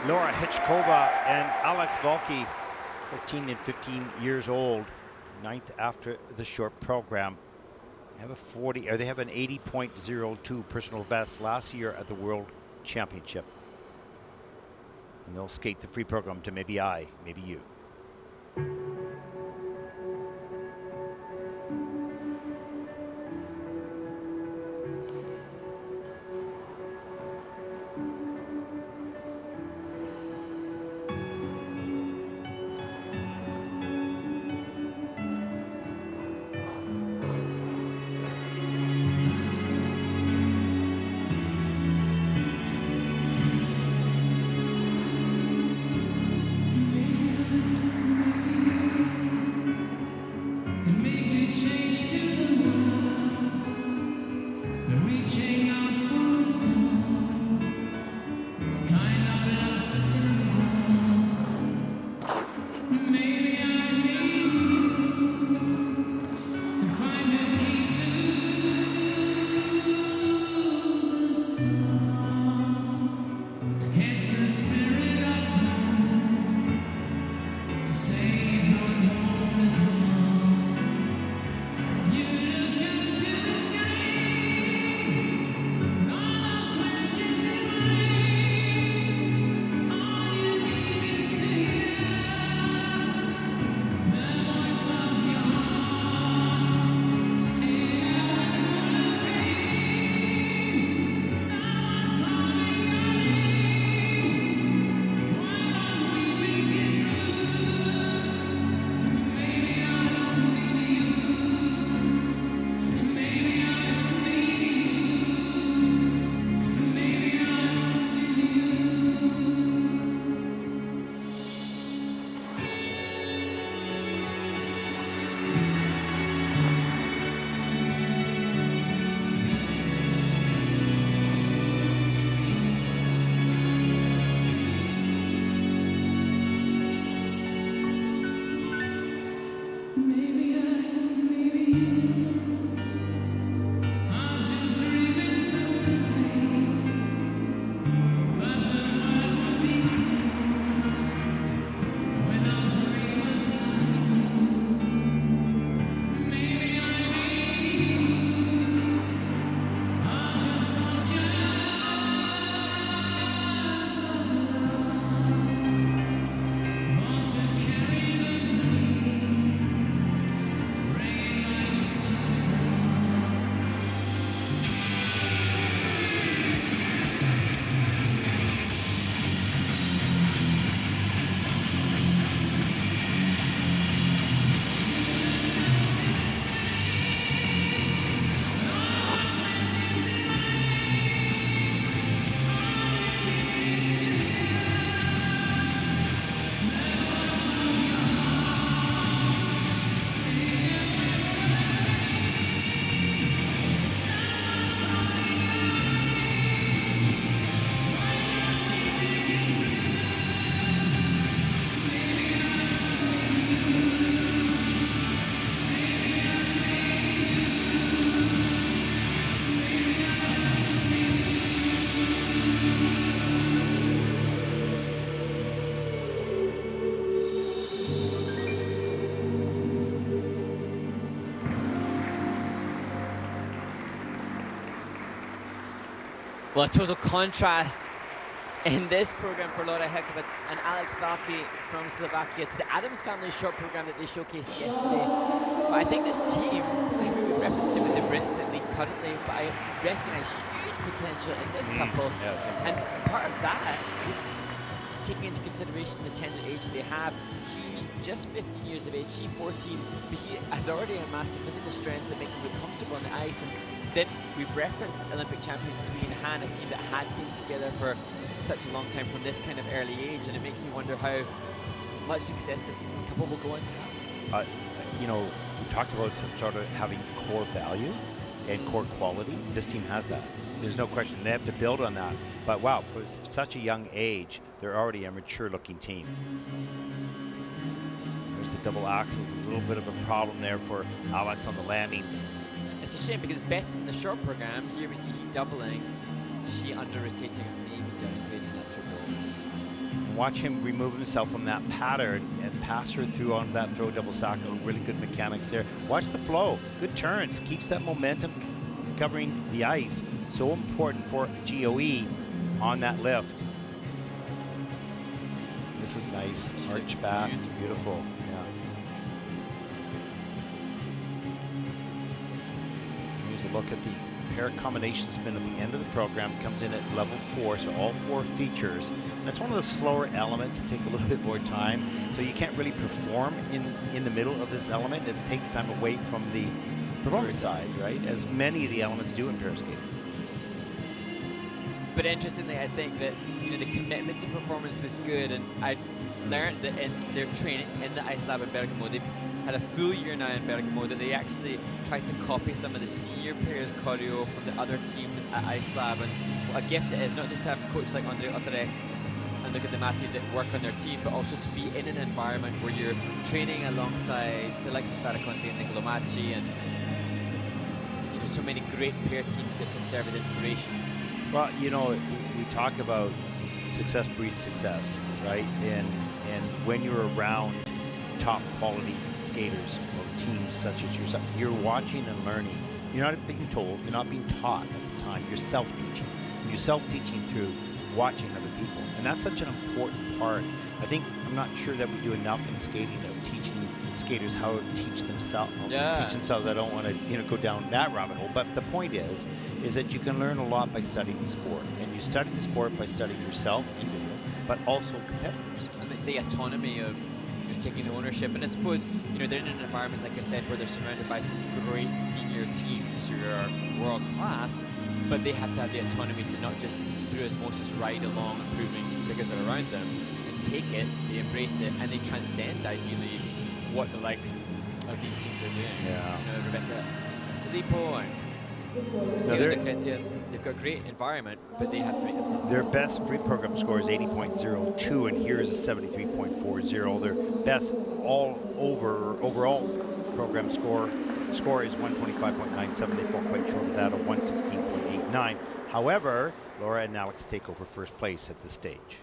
Laura HECKOVA and Alex VALKY, 14 and 15 years old, 9th after the short program. They have an 80.02 personal best last year at the World Championship. And they'll skate the free program to maybe you. Well, a total contrast in this program for Laura HECKOVA and Alex VALKY from Slovakia to the Adams family short program that they showcased yesterday. But I think this team, I mean, we referenced it with the Brits that lead currently, but I recognise huge potential in this couple. And part of that is taking into consideration the tender age that they have. He, just 15 years of age, she 14, but he has already amassed a physical strength that makes him look comfortable on the ice. And then we've referenced Olympic champions Sweden and Han, a team that had been together for such a long time from this kind of early age, and it makes me wonder how much success this couple will go on to have. You know, we talked about sort of having core value and core quality. This team has that. There's no question. They have to build on that. But wow, for such a young age, they're already a mature-looking team. There's the double axles. It's a little bit of a problem there for Alex on the landing. It's a shame because it's better than the short program. Here we see he doubling, she under rotating and maybe downgrading that triple. And watch him remove himself from that pattern and pass her through on that throw double sacco. Really good mechanics there. Watch the flow. Good turns. Keeps that momentum covering the ice. So important for GOE on that lift. This was nice. Arch back. Beautiful. Yeah. Here's a look at the pair combination spin at the end of the program. Comes in at level 4, so all 4 features. And it's one of the slower elements that take a little bit more time. So you can't really perform in the middle of this element. It takes time away from the performance side, right? As many of the elements do in pair skating. But interestingly, I think that the commitment to performance was good, and I learned that in their training in the ice lab in Bergamo, they had a full year now in Bergamo that they actually tried to copy some of the senior players' choreo from the other teams at ice lab. And what a gift it is, not just to have coaches like Andre Otterek and look at the Matti that work on their team, but also to be in an environment where you're training alongside the likes of Sara Conte and Nicolo Macci, and so many great pair teams that can serve as inspiration. Well, we talk about success breeds success, right? And when you're around top quality skaters or teams such as yourself, you're watching and learning. You're not being told, you're not being taught at the time. You're self-teaching. And you're self-teaching through watching other people. And that's such an important part. I'm not sure that we do enough in skating of teaching skaters how to teach themselves. Teach themselves. I don't want to go down that rabbit hole. But the point is that you can learn a lot by studying the sport. And you study the sport by studying yourself, individual, but also competitors. And the autonomy of taking the ownership. And I suppose, they're in an environment, like I said, where they're surrounded by some great senior teams who are world class, but they have to have the autonomy to not just through osmosis ride along and proving because they're around them. They take it, they embrace it, and they transcend ideally what the likes of these teams are doing. Yeah. Rebecca Filippo and Taylor Decretia, they've got a great environment, but they have to make themselves. Their best free program score is 80.02, and here's a 73.40. Their best overall program score is 125.97. They fall quite short of that, a 116.89. However, Laura and Alex take over first place at this stage.